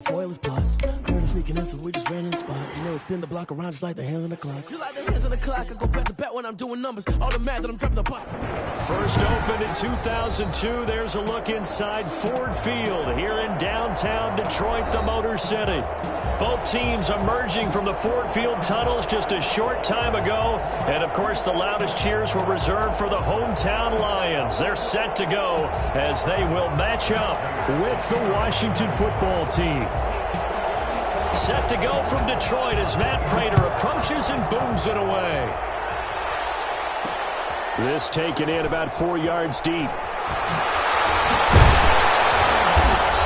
Foil is plot. Heard him sneaking in, so we just ran in the spot. You know, spin the block around just like the hands on the clock. Just like the hands on the clock, I go back to back when I'm doing numbers. All the math that I'm dropping the bus. First opened in 2002. There's a look inside Ford Field here in downtown Detroit, the Motor City. Both teams emerging from the Ford Field tunnels just a short time ago. And, of course, the loudest cheers were reserved for the hometown Lions. They're set to go as they will match up with the Washington football team. Set to go from Detroit as Matt Prater approaches and booms it away. This taken in about 4 yards deep.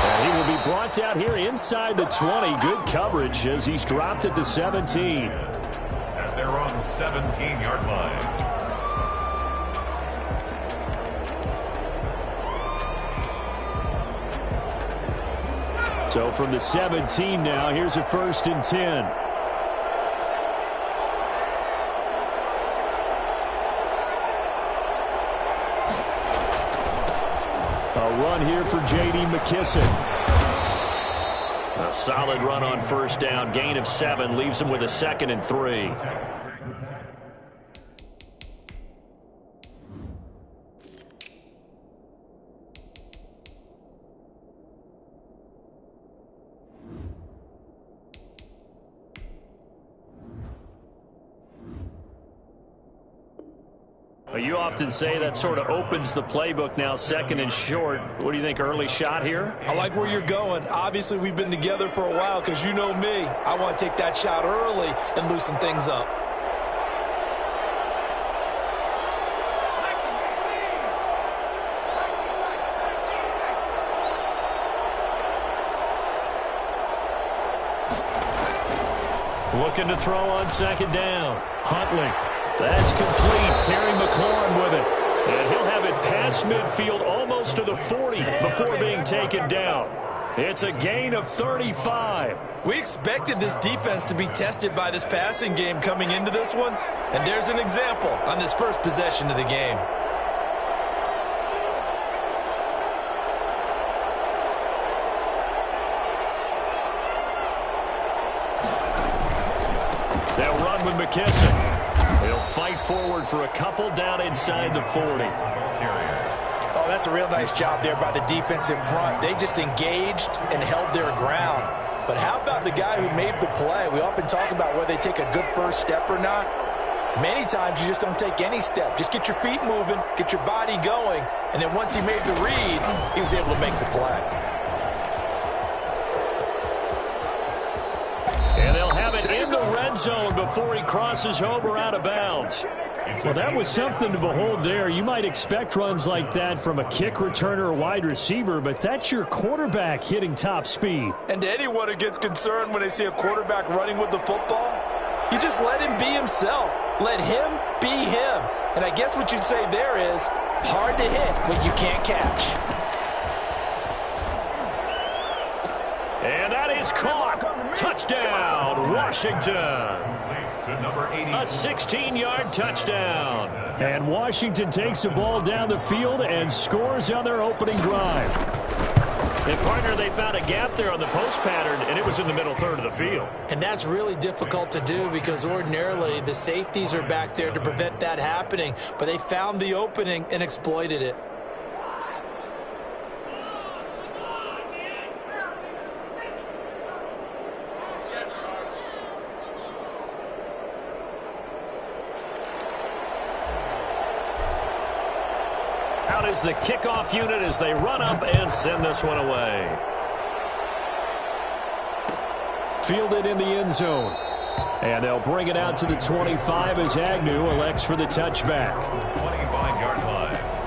And he will be brought down here inside the 20. Good coverage as he's dropped at the 17. As they're on the 17-yard line. So from the 17 now, here's a 1st and 10. A run here for J.D. McKissic. A solid run on 1st down. Gain of 7 leaves him with a 2nd and 3. You often say that sort of opens the playbook now, 2nd and short. What do you think, early shot here? I like where you're going. Obviously, we've been together for a while because you know me. I want to take that shot early and loosen things up. Looking to throw on 2nd down. Huntley. That's complete. Terry McLaurin with it. And he'll have it past midfield almost to the 40 before being taken down. It's a gain of 35. We expected this defense to be tested by this passing game coming into this one. And there's an example on this first possession of the game. They'll run with McKissic. He'll fight forward for a couple down inside the 40. Oh, that's a real nice job there by the defense in front. They just engaged and held their ground. But how about the guy who made the play? We often talk about whether they take a good first step or not. Many times you just don't take any step. Just get your feet moving, get your body going, and then once he made the read, he was able to make the play. And they'll have it in the red zone before he crosses over out of bounds. Well, that was something to behold there. You might expect runs like that from a kick returner or wide receiver, but that's your quarterback hitting top speed. And to anyone who gets concerned when they see a quarterback running with the football, you just let him be himself. Let him be him. And I guess what you'd say there is hard to hit what you can't catch. And that is caught. Touchdown, Washington. A 16-yard touchdown. And Washington takes the ball down the field and scores on their opening drive. And, partner, they found a gap there on the post pattern, and it was in the middle third of the field. And that's really difficult to do because ordinarily the safeties are back there to prevent that happening. But they found the opening and exploited it. Out is the kickoff unit as they run up and send this one away. Fielded in the end zone. And they'll bring it out to the 25 as Agnew elects for the touchback. 25-yard line.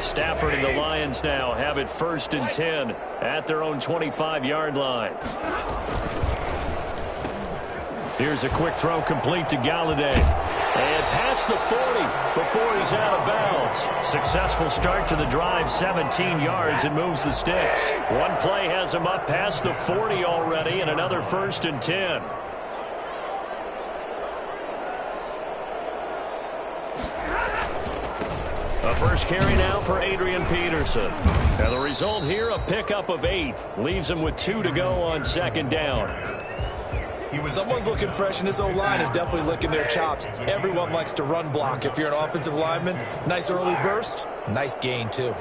Stafford and the Lions now have it 1st and 10 at their own 25-yard line. Here's a quick throw complete to Galladay. And past the 40 before he's out of bounds. Successful start to the drive, 17 yards, and moves the sticks. One play has him up past the 40 already, and another 1st and 10. A first carry now for Adrian Peterson. And the result here, a pickup of 8. Leaves him with 2 to go on 2nd down. Someone's looking fresh, and this O-line is definitely licking their chops. Everyone likes to run block. If you're an offensive lineman, nice early burst, nice gain, too.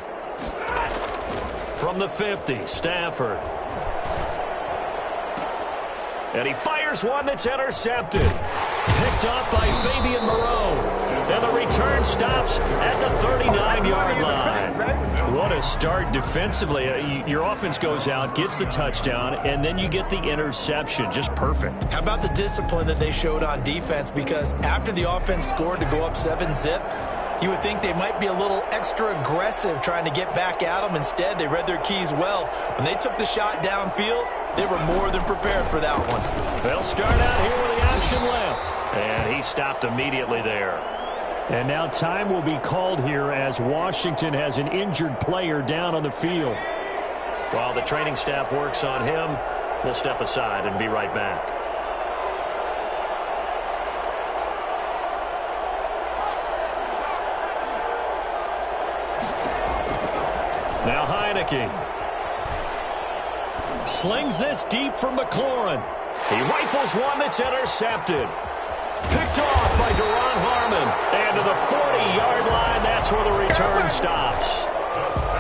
From the 50, Stafford. And he fires one that's intercepted. Picked off by Fabian Moreau. And the return stops at the 39-yard line. What a start defensively. Your offense goes out, gets the touchdown, and then you get the interception. Just perfect. How about the discipline that they showed on defense? Because after the offense scored to go up 7-zip, you would think they might be a little extra aggressive trying to get back at them. Instead, they read their keys well. When they took the shot downfield, they were more than prepared for that one. They'll start out here with the option left. And he stopped immediately there. And now time will be called here as Washington has an injured player down on the field. While the training staff works on him, we'll step aside and be right back. Now Heineke. Slings this deep for McLaurin. He rifles one that's intercepted. Picked off by Duron Harmon. And to the 40-yard line, that's where the return stops.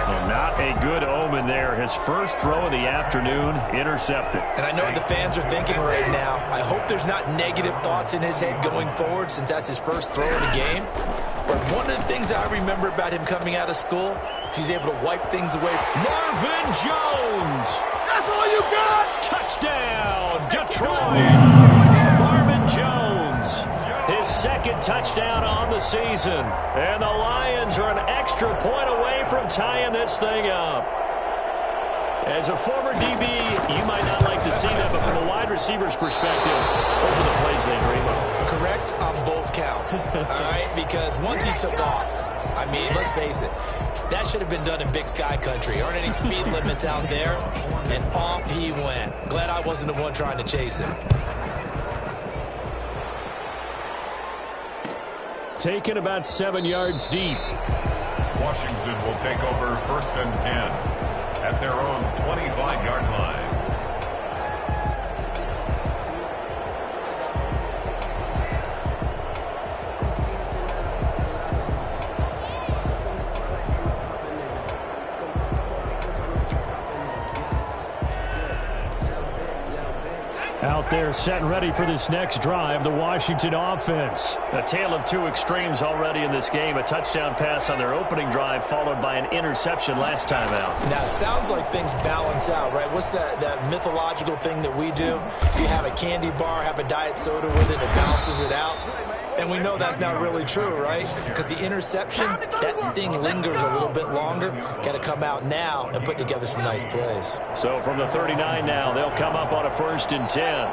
And not a good omen there. His first throw of the afternoon, intercepted. And I know what the fans are thinking right now. I hope there's not negative thoughts in his head going forward since that's his first throw of the game. But one of the things I remember about him coming out of school is he's able to wipe things away. Marvin Jones. That's all you got? Touchdown, Detroit. Marvin Jones, his 2nd touchdown on the season. And the Lions are an extra point away from tying this thing up. As a former DB, you might not like to see that, but from a wide receiver's perspective, those are the plays they dream of. Correct on both counts, all right? Because once he took off, I mean, let's face it, that should have been done in Big Sky Country. Aren't any speed limits out there? And off he went. Glad I wasn't the one trying to chase him. Taken about 7 yards deep. Washington will take over 1st and 10 at their own 25-yard line. Out there set and ready for this next drive, the Washington offense. A tale of two extremes already in this game. A touchdown pass on their opening drive followed by an interception last time out. Now, it sounds like things balance out, right? What's that mythological thing that we do? If you have a candy bar, have a diet soda with it, it balances it out. And we know that's not really true, right? Because the interception, that sting lingers a little bit longer. Got to come out now and put together some nice plays. So from the 39 now, they'll come up on a 1st and 10.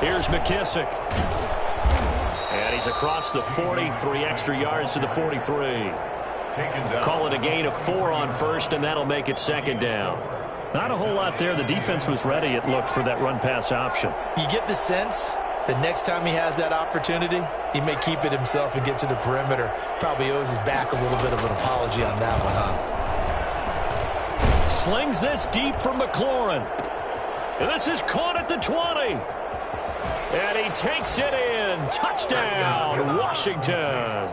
Here's McKissick. And he's across the 40, 3 extra yards to the 43. Call it a gain of 4 on 1st, and that'll make it 2nd down. Not a whole lot there. The defense was ready, it looked, for that run-pass option. You get the sense that next time he has that opportunity, he may keep it himself and get to the perimeter. Probably owes his back a little bit of an apology on that one, huh? Slings this deep for McLaurin. And this is caught at the 20. And he takes it in. Touchdown, Washington.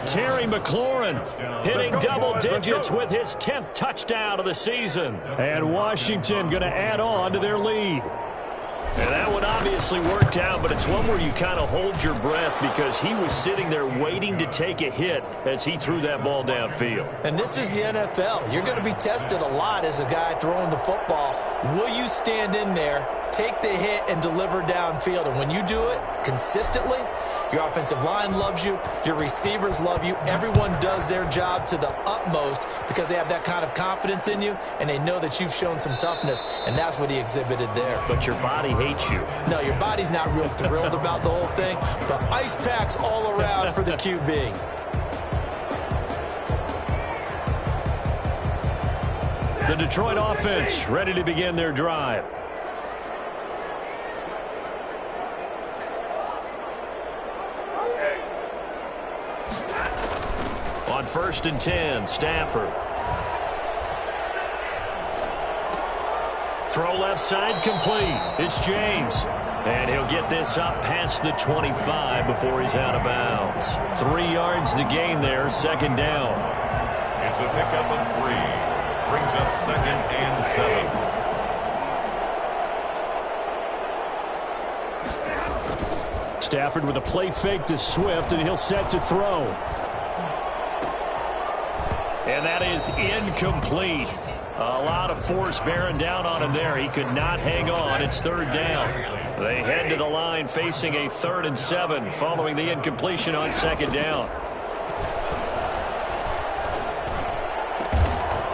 Terry McLaurin hitting double digits with his 10th touchdown of the season. And Washington going to add on to their lead. And that one obviously worked out, but it's one where you kind of hold your breath because he was sitting there waiting to take a hit as he threw that ball downfield. And this is the NFL. You're going to be tested a lot as a guy throwing the football. Will you stand in there, take the hit, and deliver downfield? And when you do it consistently, Your offensive line loves you. Your receivers love you. Everyone does their job to the utmost because they have that kind of confidence in you, and they know that you've shown some toughness, and that's what he exhibited there. But your body hates you. No, your body's not real thrilled about the whole thing, but ice packs all around for the QB. The Detroit offense ready to begin their drive. On 1st and 10, Stafford. Throw left side complete. It's James. And he'll get this up past the 25 before he's out of bounds. 3 yards the gain there, 2nd down. It's a pickup of 3. Brings up 2nd and 7. Stafford with a play fake to Swift, and he'll set to throw. And that is incomplete. A lot of force bearing down on him there. He could not hang on. It's 3rd down. They head to the line facing a 3rd and 7 following the incompletion on 2nd down.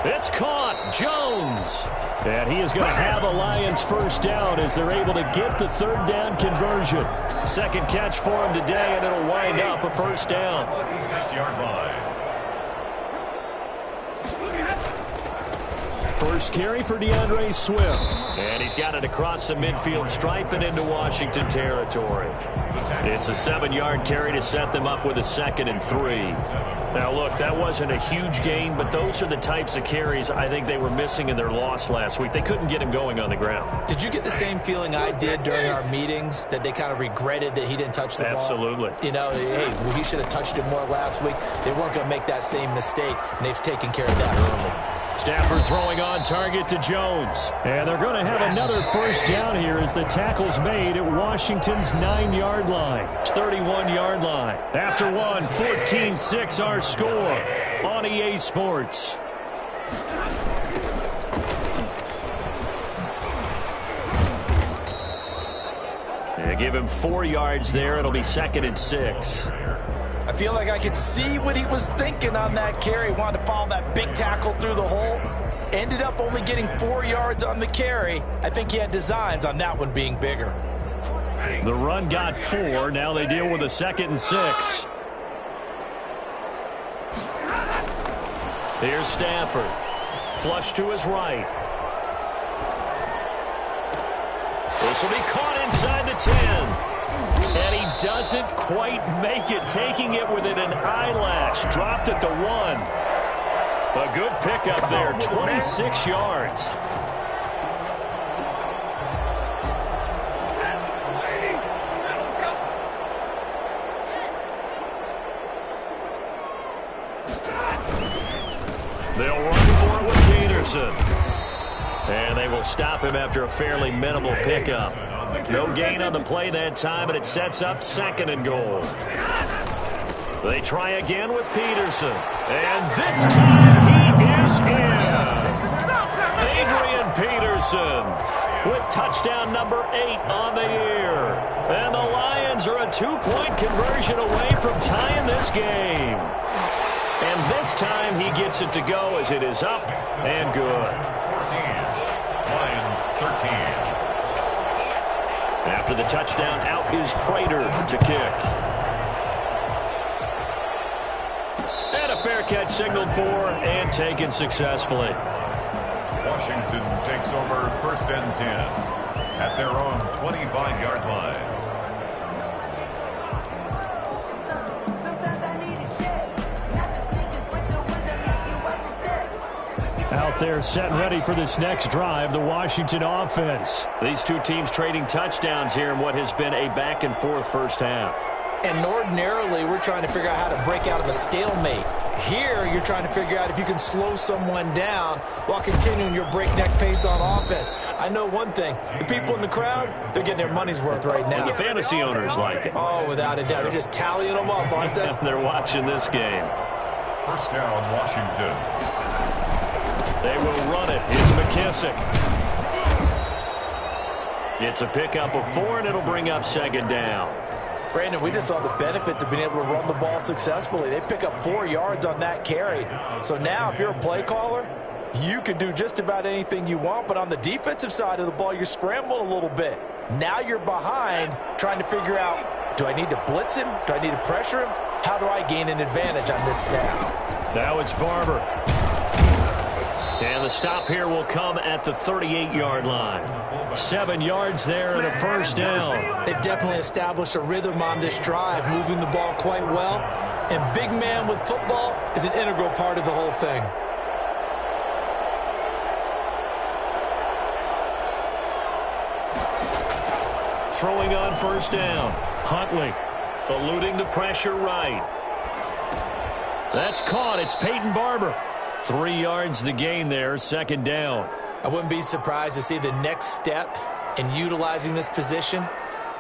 It's caught. Jones. And he is going to have a Lions 1st down as they're able to get the 3rd down conversion. 2nd catch for him today, and it'll wind up a 1st down. 6-yard line. 1st carry for DeAndre Swift. And he's got it across the midfield stripe and into Washington territory. It's a 7-yard carry to set them up with a 2nd and 3. Now, look, that wasn't a huge gain, but those are the types of carries I think they were missing in their loss last week. They couldn't get him going on the ground. Did you get the same feeling I did during our meetings, that they kind of regretted that he didn't touch the ball? Absolutely. You know, hey, he should have touched it more last week. They weren't going to make that same mistake, and they've taken care of that early. Stafford throwing on target to Jones. And they're going to have another 1st down here as the tackle's made at Washington's 9-yard line. 31-yard line. After 1, 14-6 our score on EA Sports. They give him 4 yards there. It'll be 2nd and 6. I feel like I could see what he was thinking on that carry. Wanted to follow that big tackle through the hole. Ended up only getting 4 yards on the carry. I think he had designs on that one being bigger. The run got 4. Now they deal with a 2nd and 6. Here's Stafford. Flush to his right. This will be caught inside the 10. And he doesn't quite make it, taking it within an eyelash. Dropped at the 1. A good pickup there, 26 yards. They'll run for it with Peterson. And they will stop him after a fairly minimal pickup. No gain on the play that time, and it sets up 2nd and goal. They try again with Peterson. And this time he is in. Adrian Peterson with touchdown number 8 on the year. And the Lions are a 2-point conversion away from tying this game. And this time he gets it to go as it is up and good. 14. Lions 13. After the touchdown, out is Prater to kick. And a fair catch signaled for and taken successfully. Washington takes over 1st and 10 at their own 25-yard line. Out there set and ready for this next drive, the Washington offense. These two teams trading touchdowns here in what has been a back-and-forth first half. And ordinarily, we're trying to figure out how to break out of a stalemate. Here, you're trying to figure out if you can slow someone down while continuing your breakneck pace on offense. I know one thing. The people in the crowd, they're getting their money's worth right now. And the fantasy owners like it. Oh, without a doubt. They're just tallying them up, aren't they? They're watching this game. 1st down, Washington. They will run it. It's McKissick. It's a pickup of 4, and it'll bring up 2nd down. Brandon, we just saw the benefits of being able to run the ball successfully. They pick up 4 yards on that carry. So now if you're a play caller, you can do just about anything you want. But on the defensive side of the ball, you're scrambling a little bit. Now you're behind trying to figure out, do I need to blitz him? Do I need to pressure him? How do I gain an advantage on this snap? Now it's Barber. And the stop here will come at the 38-yard line. 7 yards there and a first down. They've definitely established a rhythm on this drive, moving the ball quite well. And big man with football is an integral part of the whole thing. Throwing on first down. Huntley eluding the pressure right. That's caught. It's Peyton Barber. 3 yards the gain there, second down. I wouldn't be surprised to see the next step in utilizing this position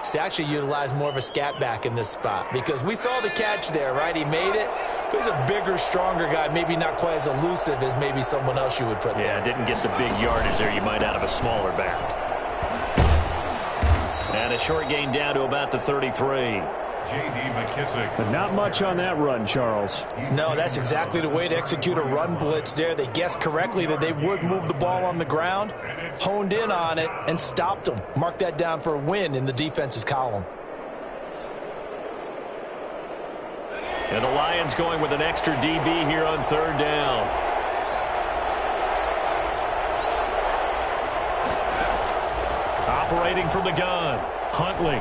is to actually utilize more of a scat back in this spot, because we saw the catch there, right? He made it, but he's a bigger, stronger guy, maybe not quite as elusive as maybe someone else you would put there. Yeah, didn't get the big yardage there you might out of a smaller back. And a short gain down to about the 33. J.D. McKissick. But not much on that run, Charles. No, that's exactly the way to execute a run blitz there. They guessed correctly that they would move the ball on the ground, honed in on it, and stopped them. Mark that down for a win in the defense's column. And the Lions going with an extra DB here on third down. Operating from the gun, Huntley.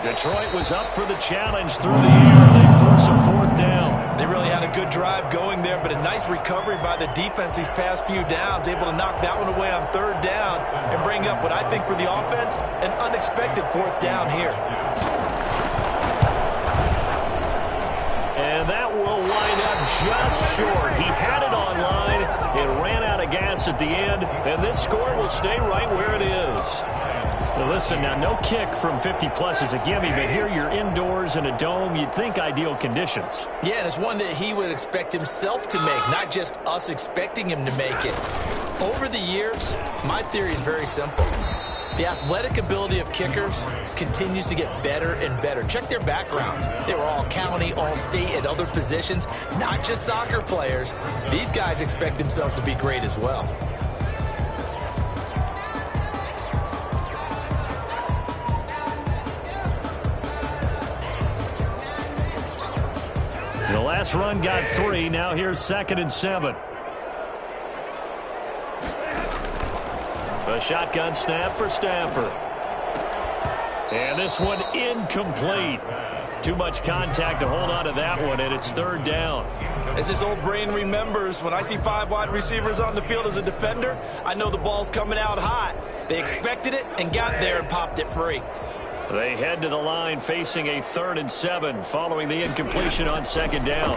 Detroit was up for the challenge through the air. They force a fourth down. They really had a good drive going there, but a nice recovery by the defense these past few downs, able to knock that one away on third down and bring up what I think for the offense, an unexpected fourth down here. And that will wind up just short. He had it on line. It ran out of gas at the end, and this score will stay right where it is. Well, listen, now no kick from 50-plus is a gimme, but here you're indoors in a dome. You'd think ideal conditions. Yeah, and it's one that he would expect himself to make, not just us expecting him to make it. Over the years, my theory is very simple. The athletic ability of kickers continues to get better and better. Check their backgrounds. They were all county, all state, at other positions, not just soccer players. These guys expect themselves to be great as well. The last run got 3. Now here's 2nd and 7. A shotgun snap for Stafford. And this one incomplete. Too much contact to hold on to that one, and it's third down. As his old brain remembers, when I see 5 wide receivers on the field as a defender, I know the ball's coming out hot. They expected it and got there and popped it free. They head to the line facing a 3rd and 7 following the incompletion on 2nd down.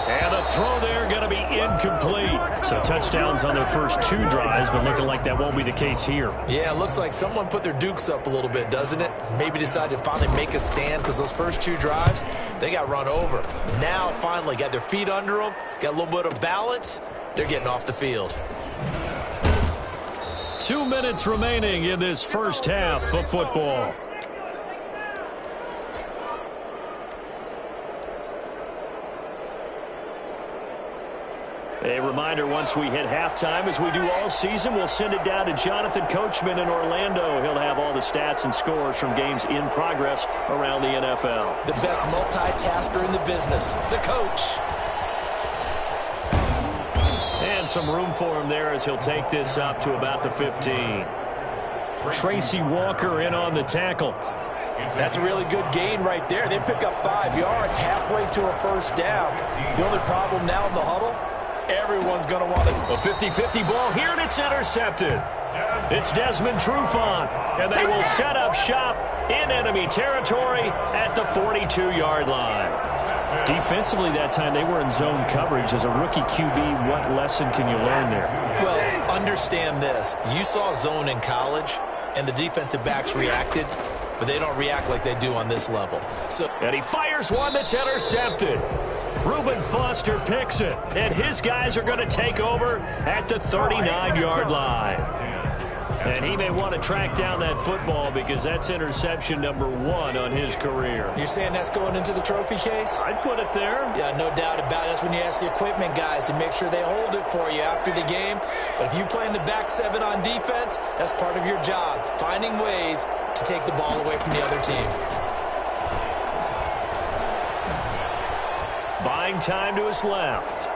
And the throw there going to be incomplete. So touchdowns on their first 2 drives, but looking like that won't be the case here. Yeah, it looks like someone put their dukes up a little bit, doesn't it? Maybe decided to finally make a stand, because those first 2 drives, they got run over. Now finally got their feet under them, got a little bit of balance. They're getting off the field. 2 minutes remaining in this first half of football. A reminder, once we hit halftime, as we do all season, we'll send it down to Jonathan Coachman in Orlando. He'll have all the stats and scores from games in progress around the NFL. The best multitasker in the business, the coach. And some room for him there as he'll take this up to about the 15. Tracy Walker in on the tackle. That's a really good gain right there. They pick up 5 yards halfway to a first down. The only problem now in the huddle, everyone's going to want it. A 50-50 ball here, and it's intercepted. It's Desmond Trufant, and they will set up shop in enemy territory at the 42-yard line. Defensively that time, they were in zone coverage. As a rookie QB, what lesson can you learn there? Well, understand this. You saw zone in college, and the defensive backs reacted, but they don't react like they do on this level. And he fires one that's intercepted. Reuben Foster picks it, and his guys are going to take over at the 39-yard line. And he may want to track down that football because that's interception number 1 on his career. You're saying that's going into the trophy case? I'd put it there. Yeah, no doubt about it. That's when you ask the equipment guys to make sure they hold it for you after the game. But if you play in the back 7 on defense, that's part of your job, finding ways to take the ball away from the other team. Buying time to his left.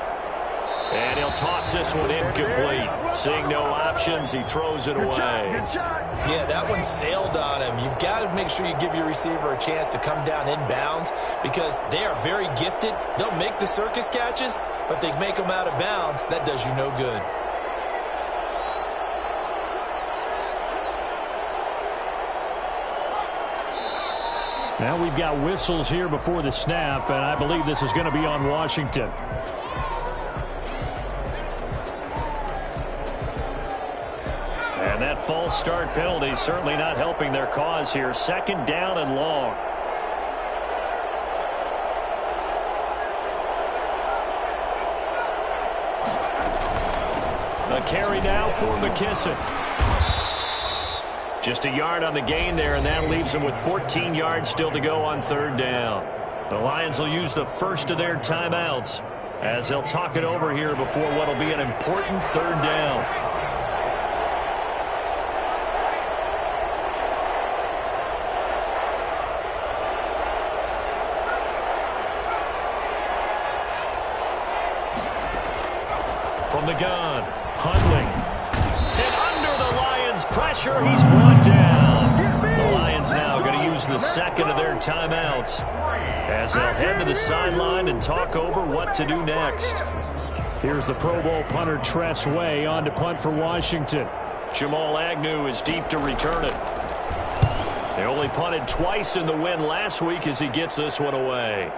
And he'll toss this one incomplete. Seeing no options, he throws it away. Yeah, that one sailed on him. You've got to make sure you give your receiver a chance to come down inbounds because they are very gifted. They'll make the circus catches, but they make them out of bounds. That does you no good. Now we've got whistles here before the snap, and I believe this is going to be on Washington. And that false start penalty certainly not helping their cause here. 2nd down and long. A carry now for McKissick. Just a yard on the gain there, and that leaves them with 14 yards still to go on 3rd down. The Lions will use the first of their timeouts as they'll talk it over here before what will be an important 3rd down. From the gun, Hundley. And under the Lions' pressure, he's brought down. The Lions now going to use the 2nd of their timeouts as they'll head to the sideline and talk over what to do next. Here's the Pro Bowl punter Tress Way on to punt for Washington. Jamal Agnew is deep to return it. They only punted twice in the win last week as he gets this one away.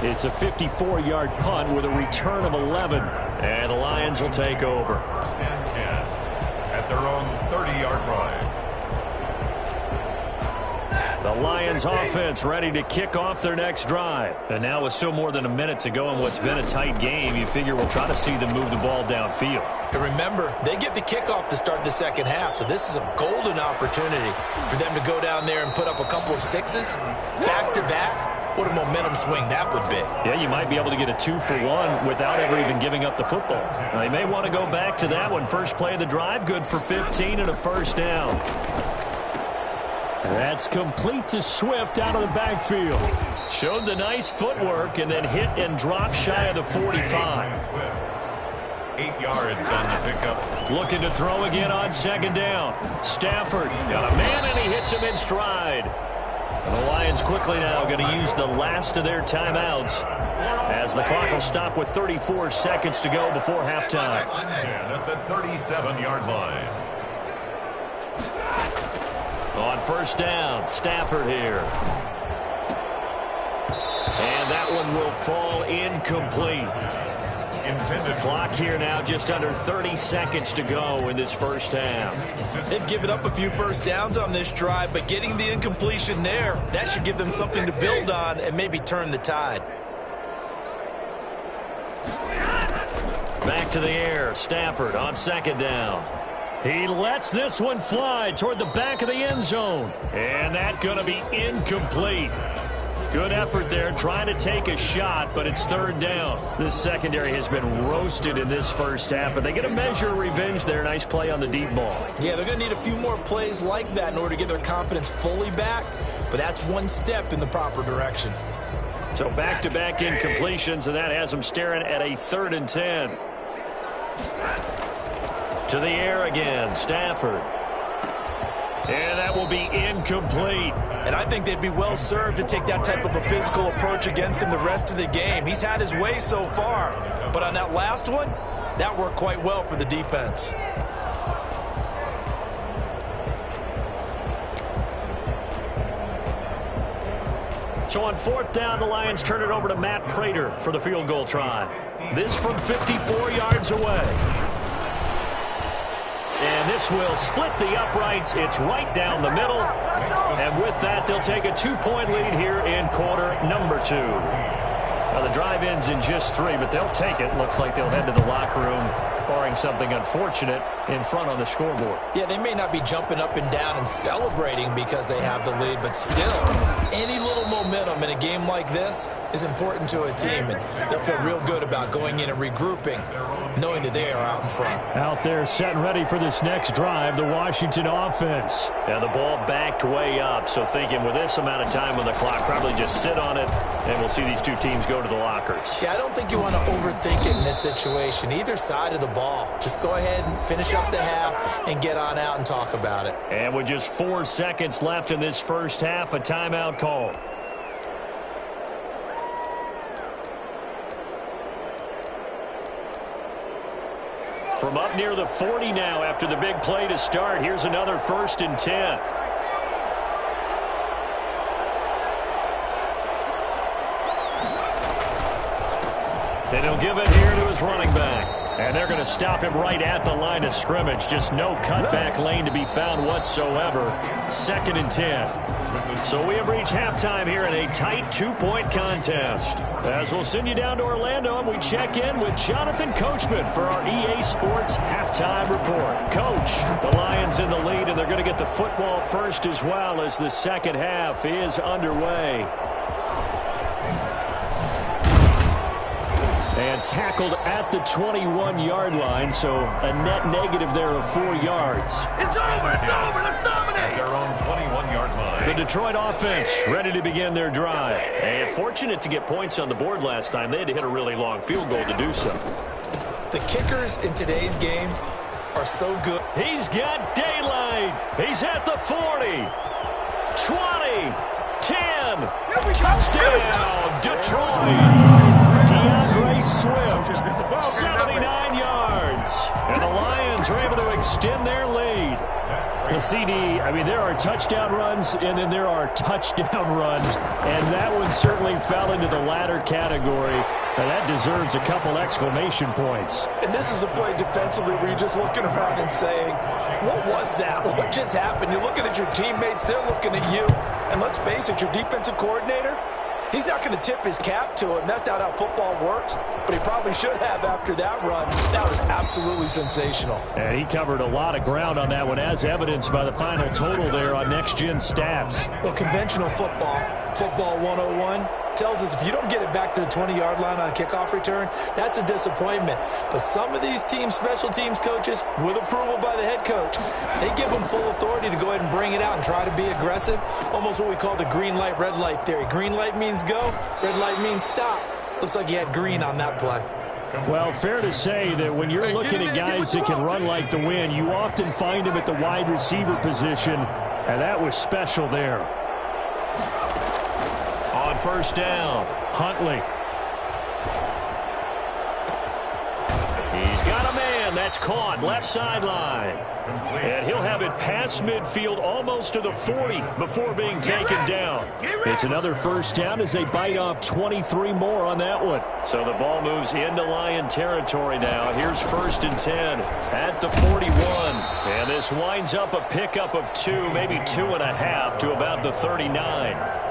It's a 54-yard punt with a return of 11. And the Lions will take over. 10 at their own 30-yard line. The Lions offense ready to kick off their next drive. And now with still more than a minute to go in what's been a tight game, you figure we'll try to see them move the ball downfield. And remember, they get the kickoff to start the 2nd half, so this is a golden opportunity for them to go down there and put up a couple of 6s back-to-back. What a momentum swing that would be. Yeah, you might be able to get a 2-for-1 without ever even giving up the football. Now, they may want to go back to that one. First play of the drive, good for 15 and a 1st down. That's complete to Swift out of the backfield. Showed the nice footwork and then hit and drop shy of the 45. 8 yards on the pickup. Looking to throw again on 2nd down. Stafford got a man and he hits him in stride. And the Lions quickly now going to use the last of their timeouts as the clock will stop with 34 seconds to go before halftime. 10 at the 37-yard line. On 1st down, Stafford here. And that one will fall incomplete. Intended. Clock here now just under 30 seconds to go in this 1st half. They've given up a few 1st downs on this drive, but getting the incompletion there, that should give them something to build on and maybe turn the tide. Back to the air, Stafford on 2nd down. He lets this one fly toward the back of the end zone. And that's going to be incomplete. Good effort there trying to take a shot, but it's 3rd down. This secondary has been roasted in this 1st half, and they get a measure of revenge there. Nice play on the deep ball. Yeah, they're going to need a few more plays like that in order to get their confidence fully back, but that's one step in the proper direction. So back-to-back incompletions, and that has them staring at a 3rd and 10. To the air again, Stafford. And that will be incomplete. And I think they'd be well served to take that type of a physical approach against him the rest of the game. He's had his way so far, but on that last one, that worked quite well for the defense. So on 4th down, the Lions turn it over to Matt Prater for the field goal try. This from 54 yards away. And this will split the uprights. It's right down the middle. And with that, they'll take a 2-point lead here in quarter number 2. Well, the drive ends in just 3, but they'll take it. Looks like they'll head to the locker room, barring something unfortunate in front on the scoreboard. Yeah, they may not be jumping up and down and celebrating because they have the lead, but still, any little momentum in a game like this is important to a team, and they'll feel real good about going in and regrouping, knowing that they are out in front. Out there set and ready for this next drive, the Washington offense. And the ball backed way up, so thinking with this amount of time on the clock, probably just sit on it, and we'll see these two teams go to the lockers. Yeah, I don't think you want to overthink it in this situation. Either side of the ball. Just go ahead and finish up the half and get on out and talk about it. And with just 4 seconds left in this first half, a timeout call. From up near the 40 now after the big play to start, here's another 1st and 10. And he'll give it here to his running back. And they're going to stop him right at the line of scrimmage. Just no cutback lane to be found whatsoever. 2nd and 10. So we have reached halftime here in a tight 2-point contest. As we'll send you down to Orlando, and we check in with Jonathan Coachman for our EA Sports Halftime Report. Coach, the Lions in the lead, and they're going to get the football first as well as the second half is underway. And tackled at the 21-yard line, so a net negative there of 4 yards. It's over! It's over! Let's dominate! At their own 21-yard line. The Detroit offense ready to begin their drive. And fortunate to get points on the board last time. They had to hit a really long field goal to do so. The kickers in today's game are so good. He's got daylight. He's at the 40, 20, 10. Touchdown, Detroit. DeAndre Swift, 79 yards. And the Lions are able to extend their lead. The CD, I mean, there are touchdown runs, and then there are touchdown runs. And that one certainly fell into the latter category. And that deserves a couple exclamation points. And this is a play defensively where you're just looking around and saying, what was that? What just happened? You're looking at your teammates. They're looking at you. And let's face it, your defensive coordinator, he's not going to tip his cap to him. That's not how football works, but he probably should have after that run. That was absolutely sensational. And he covered a lot of ground on that one, as evidenced by the final total there on Next Gen Stats. Well, conventional football 101, tells us if you don't get it back to the 20-yard line on a kickoff return, that's a disappointment. But some of these teams, special teams coaches, with approval by the head coach, they give them full authority to go ahead and bring it out and try to be aggressive. Almost what we call the green light, red light theory. Green light means go, red light means stop. Looks like he had green on that play. Well, fair to say that when you're looking at guys that can run like the wind, you often find them at the wide receiver position, and that was special there. On first down, Huntley. He's got a man. That's caught. Left sideline. And he'll have it past midfield almost to the 40 before being taken down. It's another first down as they bite off 23 more on that one. So the ball moves into Lion territory now. Here's 1st and 10 at the 41. And this winds up a pickup of 2, maybe 2.5 to about the 39.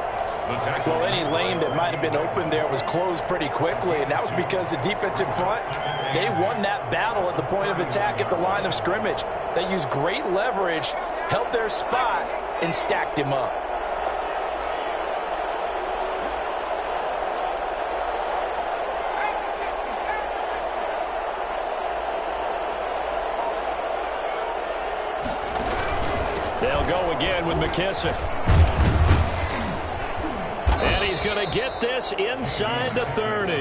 Well, any lane that might have been open there was closed pretty quickly, and that was because the defensive front, they won that battle at the point of attack at the line of scrimmage. They used great leverage, held their spot, and stacked him up. They'll go again with McKissick. And he's going to get this inside the 30.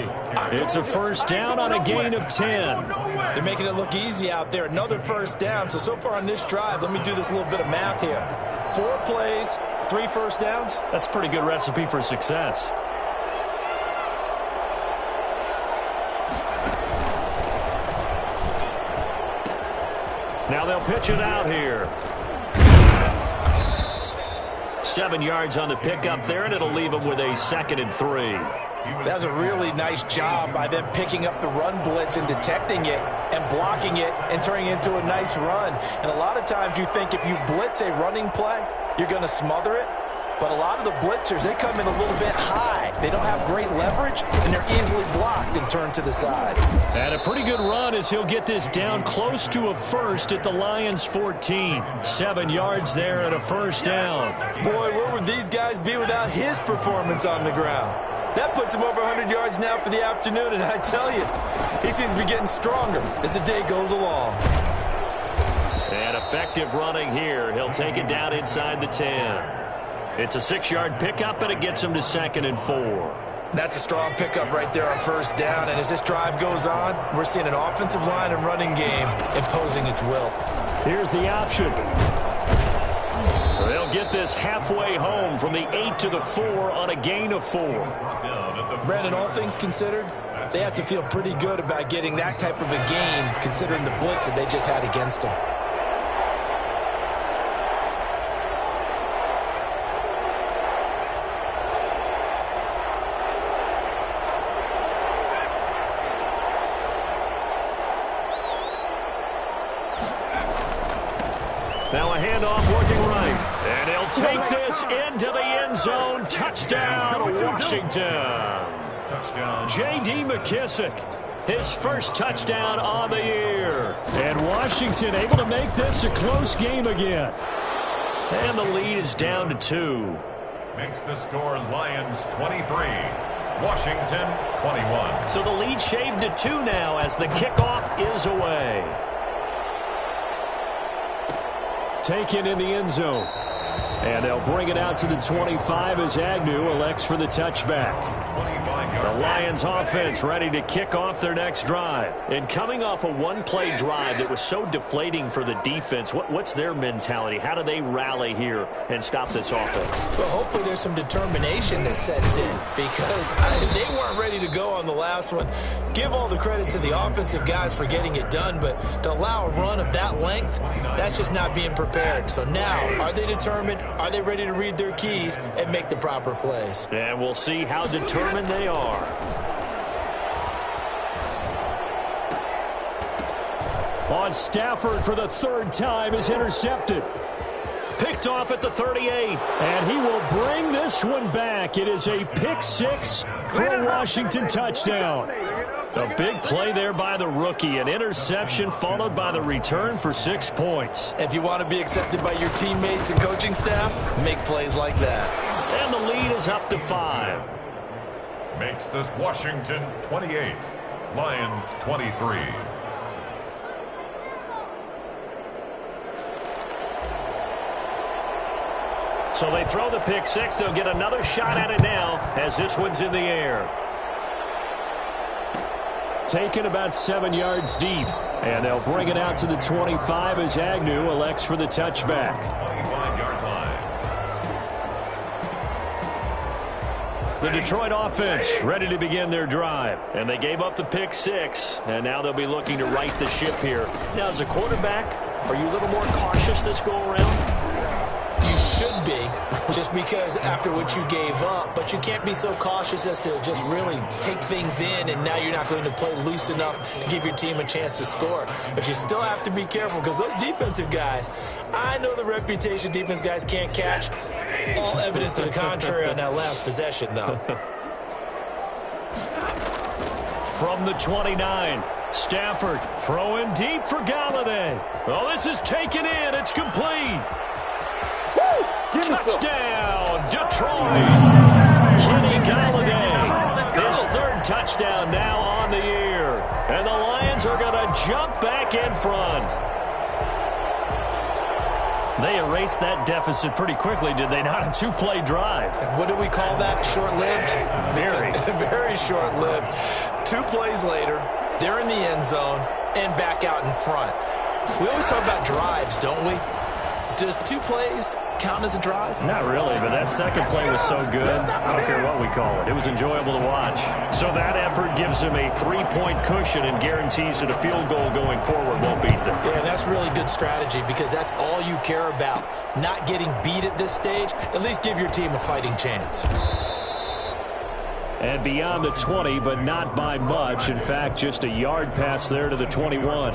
It's a first down on a gain of 10. They're making it look easy out there. Another first down. So far on this drive, let me do this little bit of math here. 4 plays, 3 first downs. That's a pretty good recipe for success. Now they'll pitch it out here. 7 yards on the pickup there, and it'll leave them with a 2nd and 3. That's a really nice job by them picking up the run blitz and detecting it and blocking it and turning it into a nice run. And a lot of times you think if you blitz a running play, you're going to smother it. But a lot of the blitzers, they come in a little bit high. They don't have great leverage, and they're easily blocked and turned to the side. And a pretty good run as he'll get this down close to a first at the Lions' 14. 7 yards there and a first down. Boy, where would these guys be without his performance on the ground? That puts him over 100 yards now for the afternoon, and I tell you, he seems to be getting stronger as the day goes along. And effective running here. He'll take it down inside the 10. It's a 6-yard pickup, and it gets him to 2nd and 4. That's a strong pickup right there on first down, and as this drive goes on, we're seeing an offensive line and running game imposing its will. Here's the option. They'll get this halfway home from the 8 to the 4 on a gain of 4. Brandon, all things considered, they have to feel pretty good about getting that type of a gain considering the blitz that they just had against them. Now a handoff working right. And he'll take this into the end zone. Touchdown, Washington. J.D. McKissick, his first touchdown on the year. And Washington able to make this a close game again. And the lead is down to 2. Makes the score Lions 23, Washington 21. So the lead shaved to 2 now as the kickoff is away. Taken in the end zone. And they'll bring it out to the 25 as Agnew elects for the touchback. The Lions offense ready to kick off their next drive. And coming off a one-play drive that was so deflating for the defense, what's their mentality? How do they rally here and stop this offense? Well, hopefully there's some determination that sets in because they weren't ready to go on the last one. Give all the credit to the offensive guys for getting it done, but to allow a run of that length, that's just not being prepared. So now, are they determined? Are they ready to read their keys and make the proper plays? And we'll see how determined they are. On Stafford for the 3rd time is intercepted. Picked off at the 38. And he will bring this one back. It is a pick 6 for a Washington touchdown. A big play there by the rookie. An interception followed by the return for 6 points. If you want to be accepted by your teammates and coaching staff, make plays like that. And the lead is up to 5. Makes this Washington 28, Lions 23. So they throw the pick 6. They'll get another shot at it now as this one's in the air. Taken about 7 yards deep. And they'll bring it out to the 25 as Agnew elects for the touchback. 25-yard line. The Detroit offense ready to begin their drive. And they gave up the pick 6. And now they'll be looking to right the ship here. Now, as a quarterback, are you a little more cautious this go-around? You should be, just because after what you gave up, but you can't be so cautious as to just really take things in, and now you're not going to play loose enough to give your team a chance to score. But you still have to be careful because those defensive guys, I know the reputation defense guys can't catch. All evidence to the contrary on that last possession, though. From the 29, Stafford throwing deep for Galladay. Oh, this is taken in. It's complete. Touchdown, Detroit. Kenny Galladay, his 3rd touchdown now on the year. And the Lions are going to jump back in front. They erased that deficit pretty quickly, did they not? A 2-play drive. What do we call that? Short-lived? Very. Very short-lived. 2 plays later, they're in the end zone and back out in front. We always talk about drives, don't we? Does 2 plays count as a drive? Not really, but that second play was so good, I don't care what we call it. It was enjoyable to watch. So that effort gives them a 3-point cushion and guarantees that a field goal going forward won't beat them. Yeah, that's really good strategy because that's all you care about. Not getting beat at this stage, at least give your team a fighting chance. And beyond the 20, but not by much. In fact, just a yard pass there to the 21.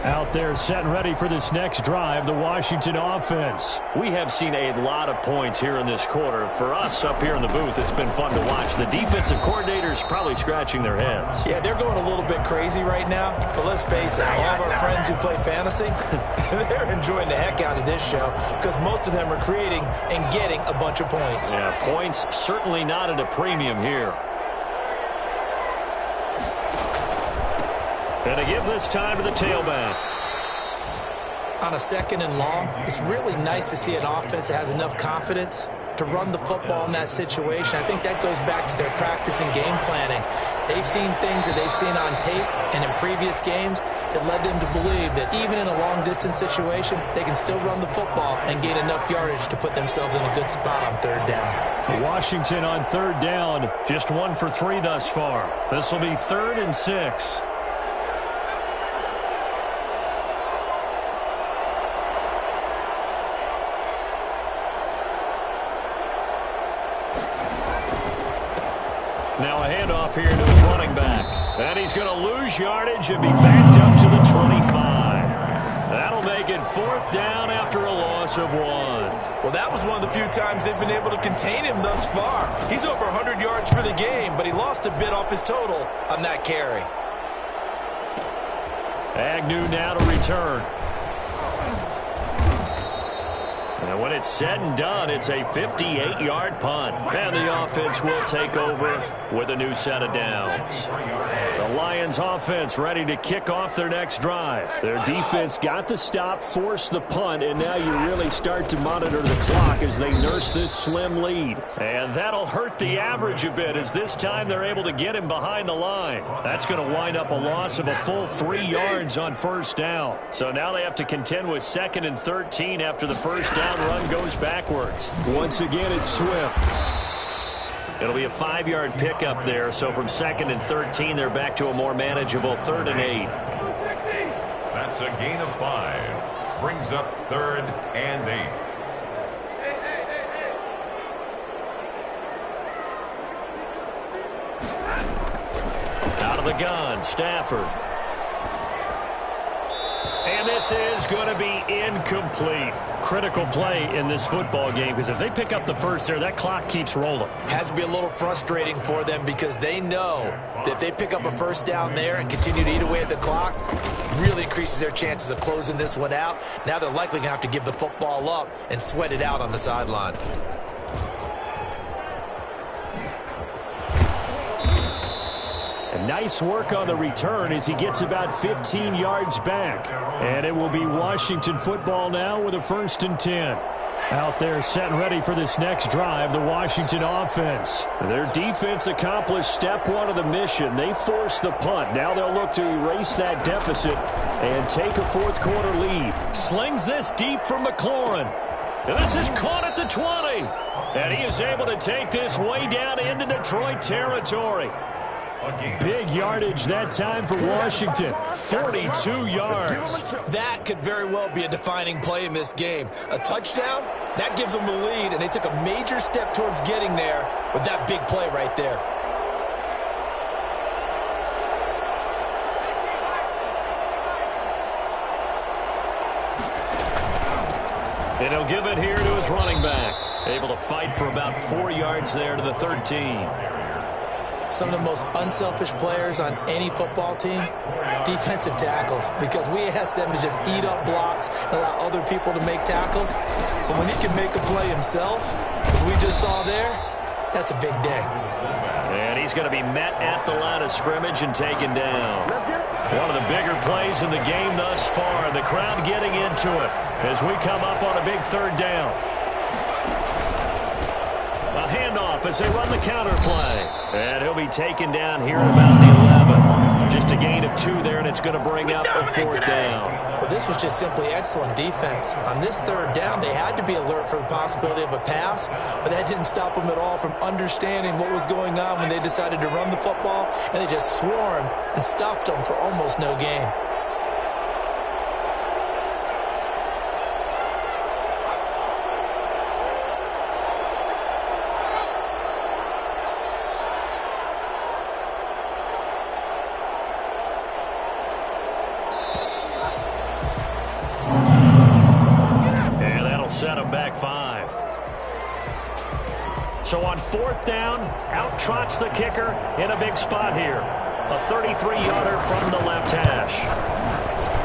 Out there set and ready for this next drive, the Washington offense. We have seen a lot of points here in this quarter. For us up here in the booth, it's been fun to watch. The defensive coordinators probably scratching their heads. Yeah, they're going a little bit crazy right now. But let's face it, all of our friends who play fantasy, they're enjoying the heck out of this show because most of them are creating and getting a bunch of points. Yeah, points certainly not at a premium here. And to give this time to the tailback. On a 2nd and long, it's really nice to see an offense that has enough confidence to run the football in that situation. I think that goes back to their practice and game planning. They've seen things that they've seen on tape and in previous games that led them to believe that even in a long-distance situation, they can still run the football and gain enough yardage to put themselves in a good spot on 3rd down. Washington on 3rd down, just 1 for 3 thus far. This will be 3rd and 6. Now a handoff here to his running back. And he's going to lose yardage and be backed up to the 25. That'll make it 4th down after a loss of 1. Well, that was one of the few times they've been able to contain him thus far. He's over 100 yards for the game, but he lost a bit off his total on that carry. Agnew now to return. And when it's said and done, it's a 58-yard punt. And the offense will take over with a new set of downs. The Lions offense ready to kick off their next drive. Their defense got the stop, forced the punt, and now you really start to monitor the clock as they nurse this slim lead. And that'll hurt the average a bit as this time they're able to get him behind the line. That's going to wind up a loss of a full 3 yards on 1st down. So now they have to contend with 2nd and 13 after the 1st down run goes backwards. Once again, it's Swift. It'll be a 5-yard pickup there, so from 2nd and 13, they're back to a more manageable 3rd and 8. That's a gain of 5. Brings up 3rd and 8. Out of the gun, Stafford. And this is going to be incomplete. Critical play in this football game because if they pick up the first there, that clock keeps rolling. Has to be a little frustrating for them because they know that if they pick up a 1st down there and continue to eat away at the clock, really increases their chances of closing this one out. Now they're likely going to have to give the football up and sweat it out on the sideline. Nice work on the return as he gets about 15 yards back. And it will be Washington football now with a 1st and 10. Out there set and ready for this next drive, the Washington offense. Their defense accomplished step 1 of the mission. They forced the punt. Now they'll look to erase that deficit and take a 4th quarter lead. Slings this deep from McLaurin. And this is caught at the 20. And he is able to take this way down into Detroit territory. Big yardage that time for Washington. 42 yards. That could very well be a defining play in this game. A touchdown, that gives them the lead, and they took a major step towards getting there with that big play right there. And he'll give it here to his running back. Able to fight for about 4 yards there to the 13. Some of the most unselfish players on any football team, defensive tackles, because we ask them to just eat up blocks and allow other people to make tackles. But when he can make a play himself, as we just saw there, that's a big day. And he's going to be met at the line of scrimmage and taken down. One of the bigger plays in the game thus far, and the crowd getting into it as we come up on a big 3rd down. A handoff as they run the counter play. And he'll be taken down here at about the 11. Just a gain of 2 there, and it's going to bring up a 4th down. Well, this was just simply excellent defense. On this 3rd down, they had to be alert for the possibility of a pass, but that didn't stop them at all from understanding what was going on when they decided to run the football, and they just swarmed and stuffed them for almost no gain. them back 5. So on 4th down, out trots the kicker in a big spot here. A 33-yarder from the left hash.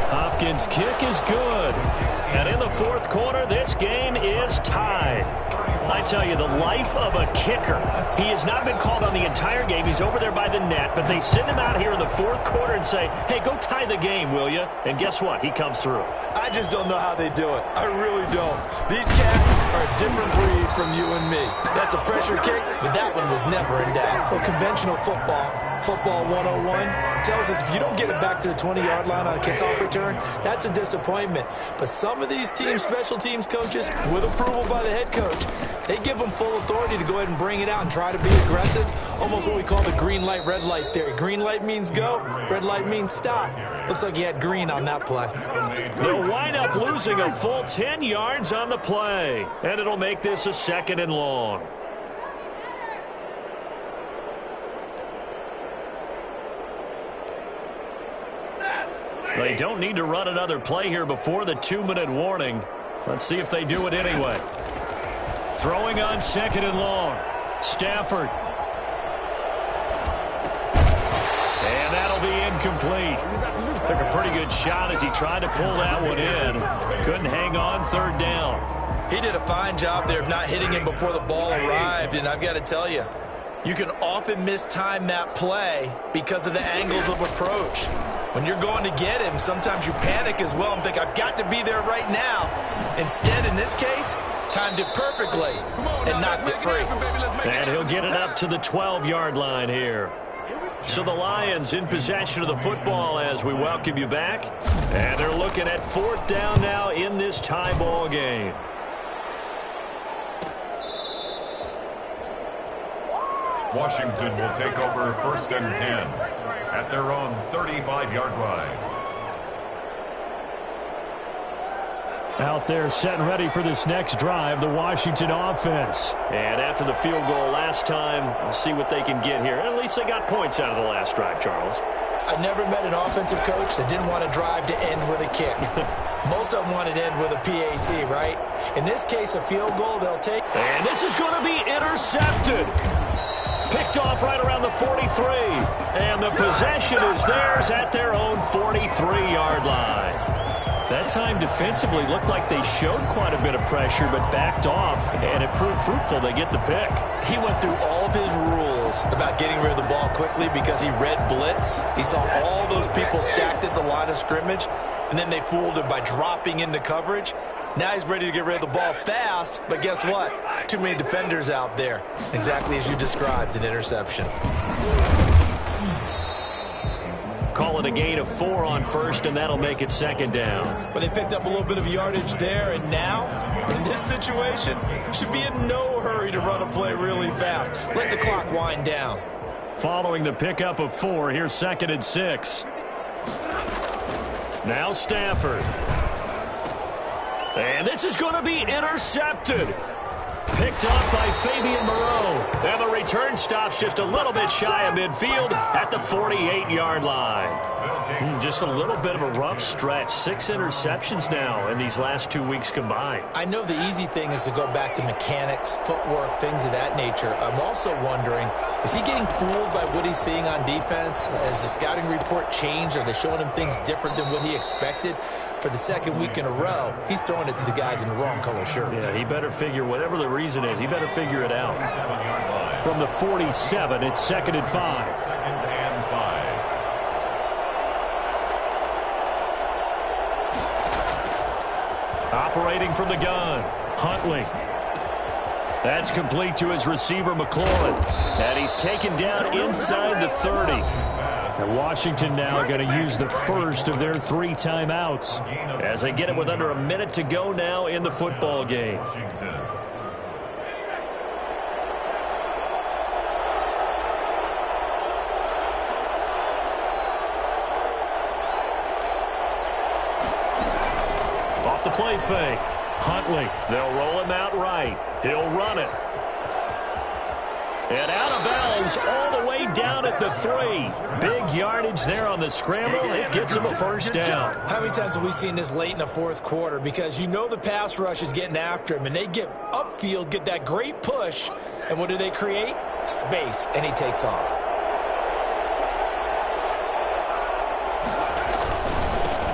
Hopkins' kick is good. And in the 4th quarter, this game is tied. I tell you, the life of a kicker. He has not been called on the entire game. He's over there by the net, but they send him out here in the 4th quarter and say, hey, go tie the game, will you? And guess what? He comes through. I just don't know how they do it. I really don't. These cats are a different breed from you and me. That's a pressure kick, but that one was never in doubt. Well, conventional football 101, tells us if you don't get it back to the 20-yard line on a kickoff return, that's a disappointment. But some of these teams, special teams coaches, with approval by the head coach, they give them full authority to go ahead and bring it out and try to be aggressive. Almost what we call the green light, red light theory. Green light means go, red light means stop. Looks like he had green on that play. They'll wind up losing a full 10 yards on the play. And it'll make this a 2nd and long. They don't need to run another play here before the 2-minute warning. Let's see if they do it anyway. Throwing on 2nd and long. Stafford. And that'll be incomplete. Took a pretty good shot as he tried to pull that one in. Couldn't hang on 3rd down. He did a fine job there of not hitting him before the ball arrived, and I've got to tell you, you can often mistime that play because of the angles of approach. When you're going to get him, sometimes you panic as well and think, I've got to be there right now. Instead, in this case, timed it perfectly and knocked it free. And he'll get it up to the 12-yard line here. So the Lions in possession of the football as we welcome you back. And they're looking at 4th down now in this tie ball game. Washington will take over 1st and 10 at their own 35-yard line. Out there set and ready for this next drive, the Washington offense. And after the field goal last time, we'll see what they can get here. At least they got points out of the last drive, Charles. I never met an offensive coach that didn't want to drive to end with a kick. Most of them want to end with a PAT, right? In this case, a field goal they'll take. And this is going to be intercepted. Picked off right around the 43. And the possession is theirs at their own 43-yard line. That time defensively looked like they showed quite a bit of pressure but backed off, and it proved fruitful. They get the pick. He went through all of his rules about getting rid of the ball quickly because he read blitz. He saw all those people stacked at the line of scrimmage, and then they fooled him by dropping into coverage. Now he's ready to get rid of the ball fast, but guess what? Too many defenders out there. Exactly as you described, an interception. Call it a gain of 4 on 1st, and that'll make it 2nd down. But they picked up a little bit of yardage there, and now, in this situation, should be in no hurry to run a play really fast. Let the clock wind down. Following the pickup of 4, here's 2nd and 6. Now Stafford. And this is going to be intercepted. Picked off by Fabian Moreau. And the return stops just a little bit shy of midfield at the 48-yard line. Just a little bit of a rough stretch. 6 interceptions now in these last 2 weeks combined. I know the easy thing is to go back to mechanics, footwork, things of that nature. I'm also wondering, is he getting fooled by what he's seeing on defense? Has the scouting report changed? Are they showing him things different than what he expected? For the 2nd week in a row, he's throwing it to the guys in the wrong color shirts. Yeah, he better figure, whatever the reason is, he better figure it out. From the 47, it's 2nd and 5. 2nd and 5. Operating from the gun, Huntley. That's complete to his receiver, McLaurin. And he's taken down inside the 30. And Washington now going to use the first of their 3 timeouts as they get it with under a minute to go now in the football game. Off the play fake. Huntley. They'll roll him out right. He'll run it. And out of bounds all the way down at the 3. Big yardage there on the scramble. It gets him a first down. How many times have we seen this late in the fourth quarter? Because you know the pass rush is getting after him, and they get upfield, get that great push, and what do they create? Space, and he takes off.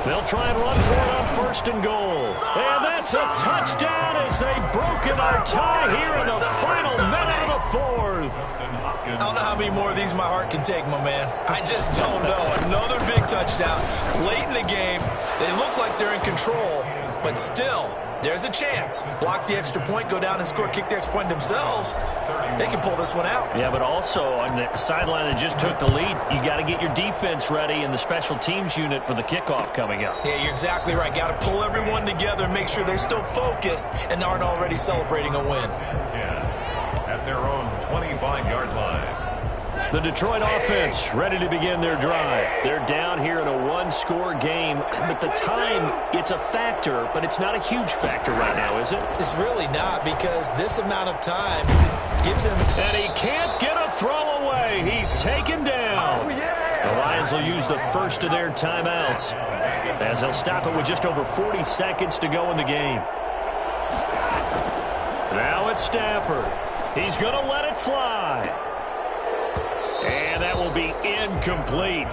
They'll try and run for it on first and goal. And that's a touchdown as they've broken our tie here in the final minute of the fourth. I don't know how many more of these my heart can take, my man. I just don't know. Another big touchdown late in the game. They look like they're in control, but still, there's a chance. Block the extra point, go down and score, kick the extra point themselves. They can pull this one out. Yeah, but also on the sideline that just took the lead, you got to get your defense ready and the special teams unit for the kickoff coming up. Yeah, you're exactly right. Got to pull everyone together and make sure they're still focused and aren't already celebrating a win. At their own 25-yard line. The Detroit offense ready to begin their drive. They're down here in a one-score game. But the time, it's a factor, but it's not a huge factor right now, is it? It's really not, because this amount of time gives him... And he can't get a throw away. He's taken down. The Lions will use the first of their timeouts as they'll stop it with just over 40 seconds to go in the game. Now it's Stafford. He's going to let it fly. And that will be incomplete.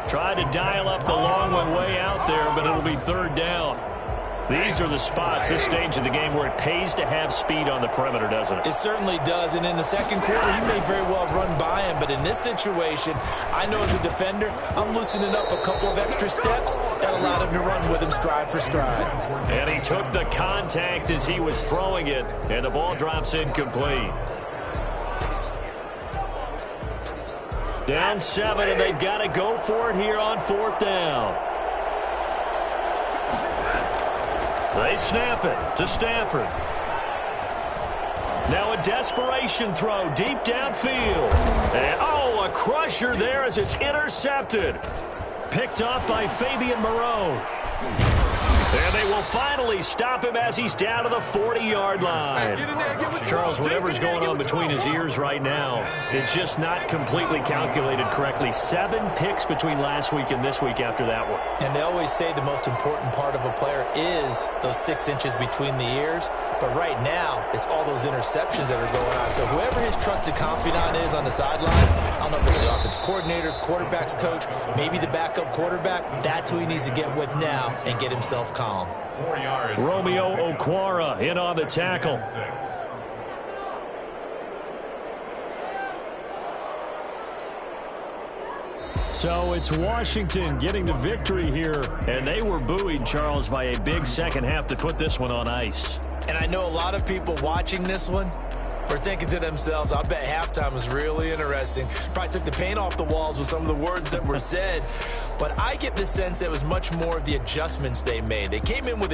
Tried to dial up the long one way out there, but it'll be third down. These are the spots, this stage of the game, where it pays to have speed on the perimeter, doesn't it? It certainly does, and in the second quarter, he may very well run by him, but in this situation, I know as a defender, I'm loosening up a couple of extra steps that allowed him to run with him stride for stride. And he took the contact as he was throwing it, and the ball drops incomplete. Down 7, and they've got to go for it here on fourth down. They snap it to Stafford. Now a desperation throw deep downfield. And, a crusher there as it's intercepted. Picked up by Fabian Moreau. And they will finally stop him as he's down to the 40-yard line. Charles, whatever's going on between his ears right now, it's just not completely calculated correctly. 7 picks between last week and this week after that one. And they always say the most important part of a player is those 6 inches between the ears. But right now, it's all those interceptions that are going on. So whoever his trusted confidant is on the sidelines, I don't know if it's the offense coordinator, the quarterback's coach, maybe the backup quarterback, that's who he needs to get with now and get himself calm. Romeo Okwara in on the tackle. So it's Washington getting the victory here, and they were buoyed, Charles, by a big second half to put this one on ice. And I know a lot of people watching this one are thinking to themselves, I bet halftime was really interesting. Probably took the paint off the walls with some of the words that were said. But I get the sense it was much more of the adjustments they made. They came in with a